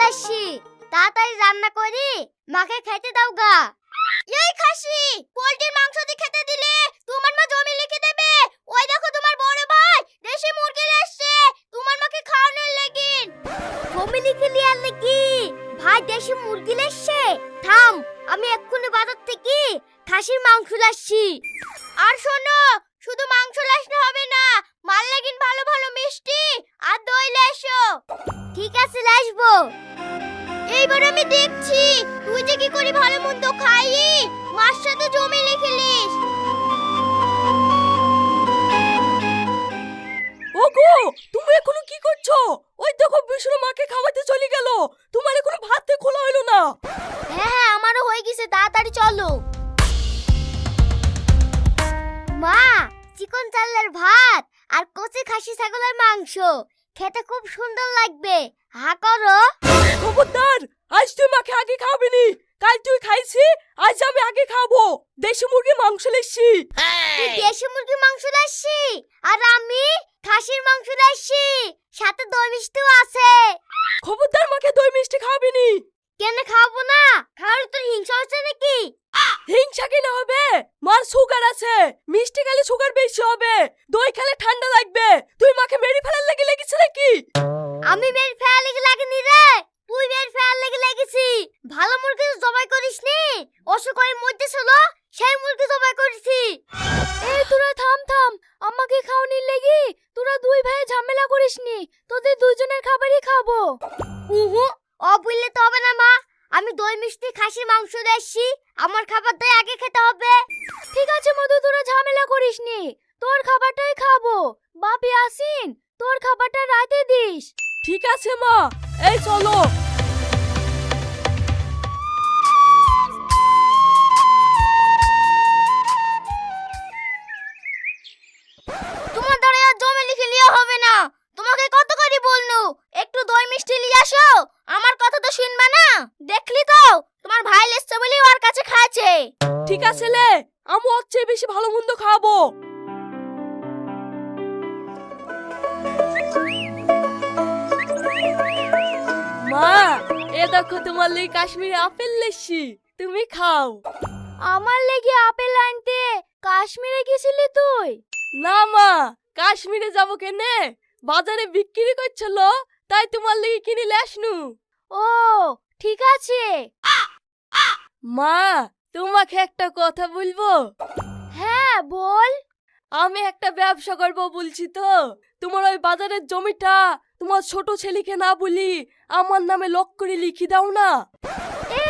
চলে আসছি, তাড়াতাড়ি রান্না করি মাকে খেতে দাও গা। এই খাসি, পোল্ট্রির মাংস দিয়ে খেতে দিলে তোমার মা জমি লিখে দেবে। ওই দেখো তোমার বড় ভাই দেশি মুরগি আসছে তোমার মাকে খাওয়ানোর লাগিন। জমি লিখে লিয়ার লাগি ভাই দেশি মুরগি আসছে? থাম, আমি এক্ষুনি বাজার থেকে খাসির মাংস লাসছি। আর শোনো, শুধু মাংস লাসলে হবে না, মাল লাগিন ভালো ভালো মিষ্টি আর দই লাসো। ঠিক আছে, লাসবো। এইবার আমি দেখছি তুই যে কি করে ভালো মন্দ খাই, মার সাথে জমি লিখিলিস। ওগো, তুমি এখনো কি করছো? ওই দেখো বিষ্ণু মাকে খাওয়াতে চলে গেল, তোমার এখনো ভাততে খোলা হলো না। হ্যাঁ, আমারও হয়ে গেছে, তাড়াতাড়ি চলো। মা, চিকন চালের ভাত আর কচি খাসি ছাগলের মাংস খেতে খুব সুন্দর লাগবে, হা করো। খবরদার, আজ তুই মাকে আগে খাওয়াবি নি। কাল তুই খাইছি, আজ আমি আগে খাবো। দেশি মুরগি মাংস লেছি। তুই দেশি মুরগির মাংস লাসছি আর আমি খাসির মাংস লাসছি, সাথে দই মিষ্টিও আছে। খবরদার, মাকে দই মিষ্টি খাওয়াবি নি। কেন খাবো না? খাওয়ার তোর হিংসা হচ্ছে নাকি? হিংসা কি না হবে? মার সুগার আছে, মিষ্টি খেলে সুগার বেশি হবে, দই খেলে ঠান্ডা লাগবে। তুই মাকে মেরে ফেলার লেগেছে নাকি? আমি মেরে ফেলার লেগে লাগেনি রে, তুই মেরে ফেলার লেগে লেগেছি। ভালো মুরগি তো জবাই করিসনি, অসুখ হয়ে মধ্যে ছিল সেই মুরগি জবাই করেছি। এই তোরা থাম থাম, আমাকে খাওয়ানোর লেগে তোরা দুই ভাই ঝামেলা করিসনি, তোদের দুজনের খাবারই খাবো। উহু, ও বললে তো হবে না মা, আমি দই মিষ্টি খাসির মাংস দিয়েছি, আমার খাবারটাই আগে খেতে হবে। ঠিক আছে মধু, তোরা ঝামেলা করিসনি, তোর খাবারটাই খাবো। বাপি আসিন, তোর খাবারটা রাতে দিস। ঠিক আছে মা, এই চলো। তোমার দ্বারা আর জমি লিখে লিয়া হবে না, তোমাকে কত করে বলনু একটু দই মিষ্টি নিয়ে আসো, আমার কথা তো শুনবা না। দেখলি তো তোমার ভাই লেসছে বলি ওর কাছে খাচ্ছে। ঠিক আছে লে, আমি ওর চেয়ে বেশি ভালো মন্দ খাবো। মা, এ দেখো তোমার লেগে কাশ্মীরি আপেল লেছি, তুমি খাও। আমার লেগে আপেল আনতে কাশ্মীরে গেছিলি তুই? না মা, কাশ্মীরে যাবো কেনে, বাজারে বিক্রি করছিল, তাই তোমার লেগে কিনে লেসনু। ও ঠিক আছে। মা, তোমাকে একটা কথা বলবো? হ্যাঁ বল। আমি একটা ব্যবসা করবো বলছি তো, তোমার ওই বাজারের জমিটা তোমার ছোট ছেলেকে না বলি আমার নামে লক করে লিখে দাও না।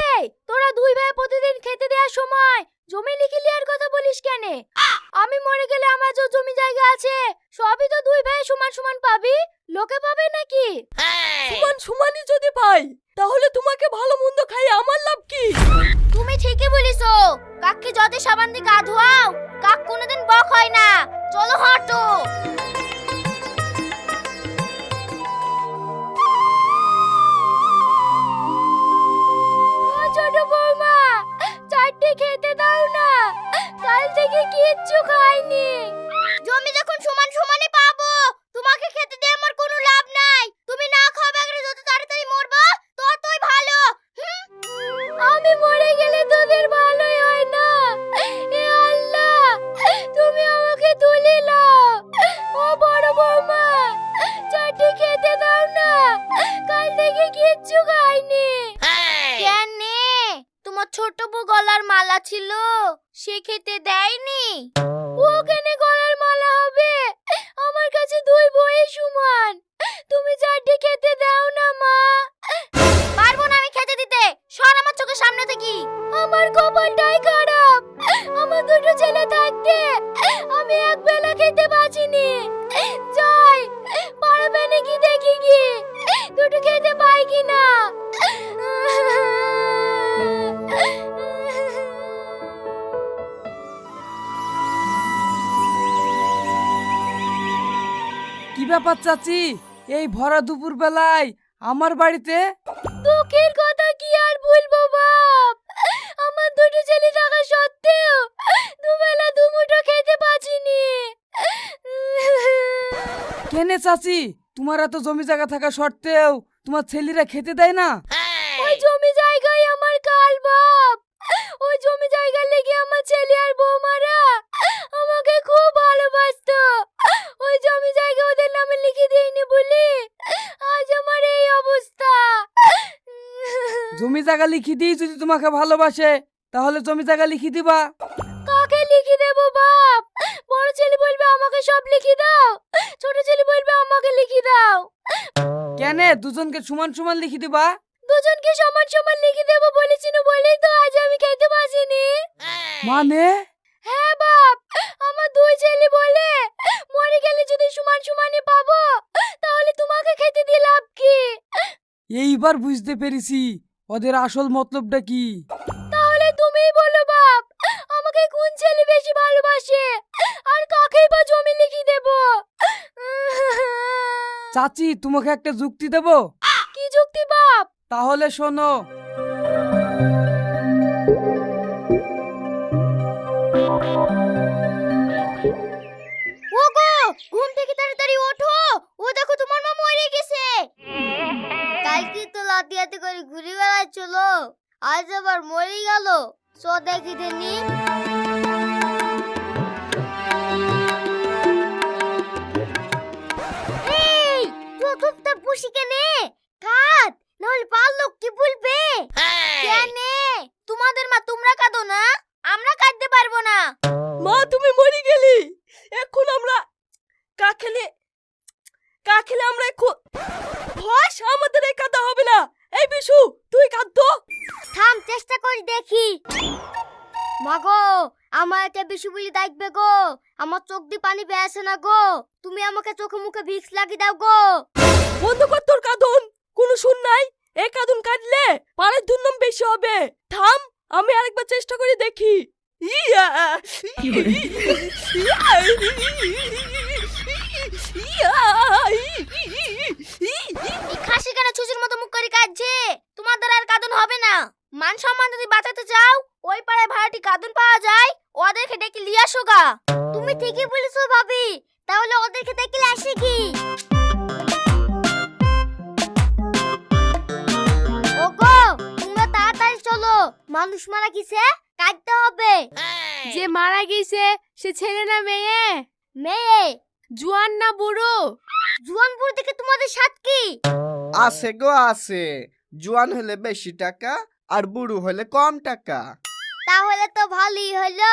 এই তোরা দুই ভাই প্রতিদিন খেতে দেওয়ার সময় জমি লিখে লিয়ার কথা বলিস কেন? আমি মরে গেলে আমার যে জমি জায়গা আছে সবই তো দুই ভাই সমান সমান পাবি, লোকে পাবে নাকি? সমান সমানই যদি পাই, তাহলে তোমাকে ভালো মন্দ খাই আমার লাভ কি? তুমি ঠিকই বলিছো, কাককে যদি সাবান দিয়ে গা ধোয়াও কাক কোনোদিন বক হয় না। চলো হাঁটো। ও ছোট বৌমা, চারটে খেতে দাও না, কাল থেকে কিচ্ছু খাইনি। জমি যখন সমান সমানই পাবো, তোমাকে খেতে দিয়ে আমার কোনো লাভ নাই। তুমি না খাওয়া বাগরে যত তাড়াতাড়ি মরবা ততই ভালো। আমি মরে গেলে তোদের ভালোই হয় না। এ আল্লাহ, তুমি আমাকে তুলে নাও। ও বড় বৌমা, চারটে খেতে দাও না, কাল থেকে কিচ্ছু খাইনি। কেনে তোমার ছোট বউ গলার মালা ছিল, সে খেতে দেয়নি? ওখানে গলার মালা হবে, আমার কাছে দুই বই সমান। তুমি চারটে খেতে দাও না মা। পারবো না আমি খেতে দিতে, সর আমার চোখের সামনে থেকে। আমার কপালটাই খারাপ, আমার দুটো ছেলে থাকতে আমি এক বেলা খেতে পাচ্ছিনি। যাই পারবে নাকি দেখি কি দুটো খেতে পাই কিনা। কি ব্যাপার চাচি, এই ভরা দুপুর বেলায় আমার বাড়িতে? দুঃখের কথা কি আর বলবো বাপ, আমার দুটো ছেলে থাকা সত্ত্বেও দুবেলা দুমুঠো খেতে পাচ্ছিনি। কেনে চাচি, তোমার এত জমি জায়গা থাকা সত্ত্বেও তোমার ছেলেরা খেতে দেয় না? ওই জমি জায়গায় আমার কাল বাপ। ওই জমি জায়গা লেগে আমার ছেলে আর বৌমারা আমাকে খুব ভালোবাসতো। ওই জমি জায়গা ওদের নামে লিখে দেয়নি বলে আজ আমার এই অবস্থা। জমি জায়গা লিখি দিই, যদি তোমাকে ভালোবাসে তাহলে জমি জায়গা লিখি দিবা। কাকে লিখে দেবো বাপ? বড় ছেলে বলবে আমাকে সব লিখে দাও, ছোট ছেলে বলবে আমাকে লিখে দাও। কেনে দুজনকে সমান সমান লিখি দিবা? দুজনকে সমান সমান লিখে দেবো বলেছিল বলেই তো আজ আমি খেতে পারিনি। মানে? হ্যাঁ বাপ, আমার দুই ছেলে বলে মরে গেলে যদি সমান সমানই পাবো তাহলে তোমাকে খেতে দিয়ে লাভ কি? এইবার বুঝতে পেরেছি ওদের আসল মতলবটা কি। তাহলে তুমিই বলো বাপ, আমাকে কোন ছেলে বেশি ভালোবাসে আর কাকেই বা জমি লিখে দেব? চাচি, তোমাকে একটা যুক্তি দেব। কি যুক্তি বাপ? তাহলে শোনো। ওগো, ঘুম থেকে তাড়াতাড়ি ওঠো। ও দেখো তোমার মা মরে গেছে। কালকে তো লাতি হাতে করে ঘুরে বেড়াচ্ছিল, আজ আবার মরে গেল। চ দেখি দেনি। এই, তুই চুপচাপ বসি কেনে? কাঁদ, নাহলে পারলো কি বলবে? কেনে? তোমাদের মা, তোমরা কাঁদো না, আমরা কাঁদতে পারবো না। মা তুমি মরে গেলি, এখন আমরা কাকেলে আমরা এখন ভাস, আমাদের এই কাঁদা হবে না। এই বিশু তুই কাঁদতো। থাম, চেষ্টা করি দেখি। মাগো, আমার একটা বেশি বলি দেখবে গো। আমার চোখ দিয়ে পানি বেয়াছে না গো। তুমি আমাকে চোখে মুখে ভিক্স লাগিয়ে দাও গো। বন্ধ কর তোর কাঁদন, কোনো শুন নাই। এই কাঁদন কাঁদলে পাড়ের দুর্নাম বেশি হবে। থাম, আমি আরেকবার চেষ্টা করে দেখি। ইয়া এই খাসি কেন ছুঁচুর মতো মুখ করে কাঁদছে? তোমাদের আর কাঁদন হবে না। মান সম্মান যদি বাঁচাতে চাও, ওই পাড়ায় ভাড়াটি কাঁদন পাওয়া যায়, ওদেরকে ডেকে লিয়ে আসো গা। তুমি ঠিকই বলেছো ভাবি, তাহলে ওদেরকে ডেকে আসি কি? ওগো, তোমরা তাড়াতাড়ি চলো। মানুষ মারা গেছে, কাঁদতে হবে। যে মারা গেছে সে ছেলে না মেয়ে? মেয়ে। জোয়ান না বুড়ো? জুয়ান বুড়ো দেখে তোমাদের সাথ কি? আছে গো আছে, জোয়ান হলে বেশি টাকা আর বুড়ো হলে কম টাকা। তাহলে তো ভালোই হলো।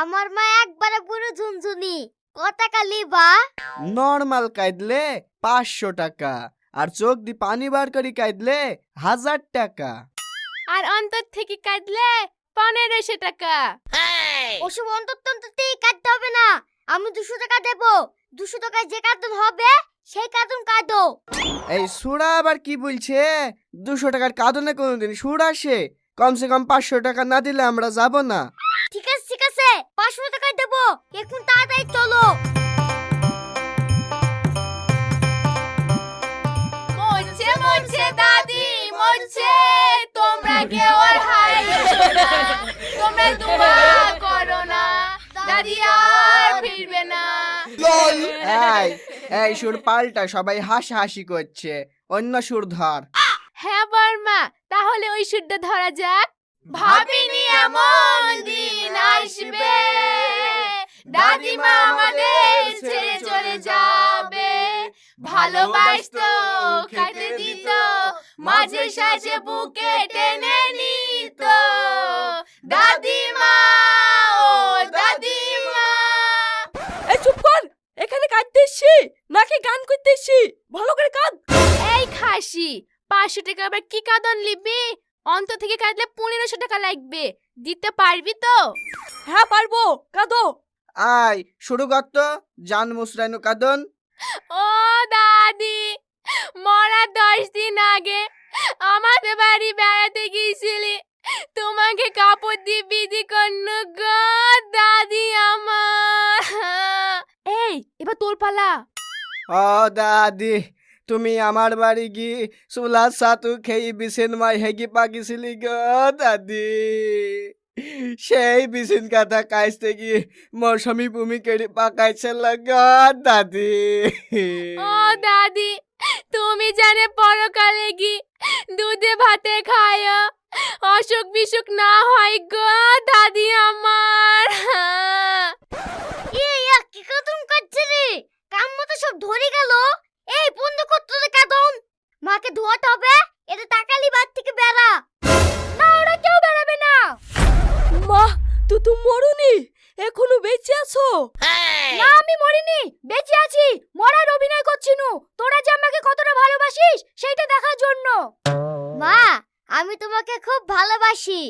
আমার মা একবারে বুড়ো ঝুনঝুনি। কত টাকা লিবা? নর্মাল কাঁদলে 500 টাকা, আর চোখ দিয়ে পানি বার করে কাঁদলে 1000 টাকা। আর অন্তর থেকে কাঁদলে 1500 টাকা। ওসব অন্তত কাটতে হবে না। আমি 200 টাকা দেবো। 200 টাকায় যে কার্টুন হবে সেই কার্টুন কাটো। এই সুরা আবার কি বলছে? 200 টাকার কাঁদনে কোনোদিন সুর আসে? কমসে কম 500 টাকা না দিলে আমরা যাব না। ঠিক আছে ঠিক আছে, 500 টাকায় দেবো। এখন তাড়াতাড়ি চলো। মরছে মরছে দাদি মরছে, তোমরা কেউ আর হারিয়েছো না, তোমরা দোয়া করো না, দাদি আর ফিরবে না। এই এই সুর পাল্টা, সবাই হাসাহাসি করছে, অন্য সুর ধর। হ্যাঁ বর্মা, তাহলে ওই সুরটা ধরা যাক। ভাবিনি এমন দিন আসবে, দাদিমা আমাদের ছেড়ে চলে যাবে, ভালোবাসতো খেতে দিত, মাঝে সাঝে বুকে টেনে নিত, দাদিমা ও দাদিমা। এই চুপ কর, এখানে কাঁদতে এসছি নাকি গান করতে এসছি? ভালো করে কাঁদ। এই খাসি, 500 টাকা আবার কি কাঁদন লিবি? অন্ত থেকে কাঁদলে 1500 টাকা লাগবে, দিতে পারবি তো? হ্যাঁ পারবো, কাঁদো। আয় শুরু করত, জান মুসরাইনু কাদন। ও দাদি, মরার 10 দিন আগে আমাদের বাড়ি বেড়াতে গিয়েছিলি, তোমাকে কাপড় দিয়ে বিধি করলো গো দাদি আমার। এই এবার তোর পালা। ও দাদি, তুমি আমার বাড়ি গিয়ে চুলা সাতু খেয়ে বিছিন মাই হেগি পাকিছিলি গো দাদি। সেই বিছিন কাটা কাইতে গিয়ে মৌসুমি ভূমি কেড়ে পাকাইছিল গো দাদি। ও দাদি, তুমি জানে পরকালে কি দুধে ভাতে খায় অসুখ বিসুখ না হয় গো দাদি আমার। কি কাদুন করছে রে? কাম মতো সব ধরে গেল। এই বন্ধ করতে দে কাদুন। মাকে ধোয়াতে হবে। এতে তাকালি বাদ থেকে বেড়া। না ওরা কেউ বেরাবে না। মা তুই মরুনি, এখনো বেঁচে আছো? না আমি মরিনি, বেঁচে আছি। মরার অভিনয় করছিনু। তোরা যে আমাকে কতটা ভালোবাসিস সেটা দেখার জন্য। মা, আমি তোমাকে খুব ভালোবাসি।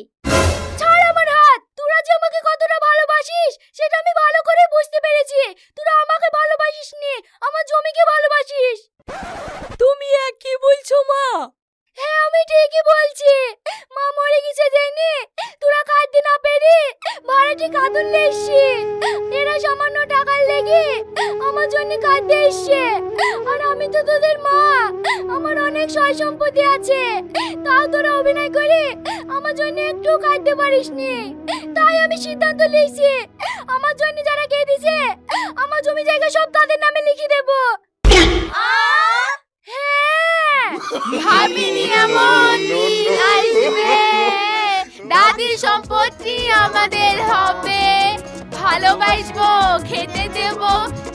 ছাড় আমার হাত। তোরা যে আমাকে কতটা ভালোবাসিস সেটা আমি ভালো করে বুঝতে পেরেছি। তোরা আমাকে ভালোবাসিস নি, আমার জমিকে ভালোবাসিস। তুমি কি বলছো মা? হ্যাঁ আমি ঠিকই বলছি। মা মরে গেছে জেনে তোরা কাঁদতে না পেরে ভাড়াটি কাঁদুন এসছে। এরা সামান্য টাকার লেগে আমার জন্য কাঁদতে এসছে। আর আমি তো তোদের মা, আমার অনেক সয় সম্পত্তি আছে। তাও তোরা অভিনয় করে আমার জন্য একটু কাঁদতে পারিস নি। তাই আমি সিদ্ধান্ত নিয়েছি আমার জন্য যারা কেঁদেছে আমার জমি জায়গা সব তাদের নামে লিখে দেব। হ্যাঁ, ভাবিনি এমন দিন আসবে। দাদির সম্পত্তি আমাদের হবে। ভালোবাসবো, খেতে দেব,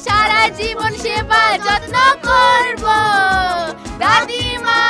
সারা জীবন সেবা যত্ন করব। দাদিমা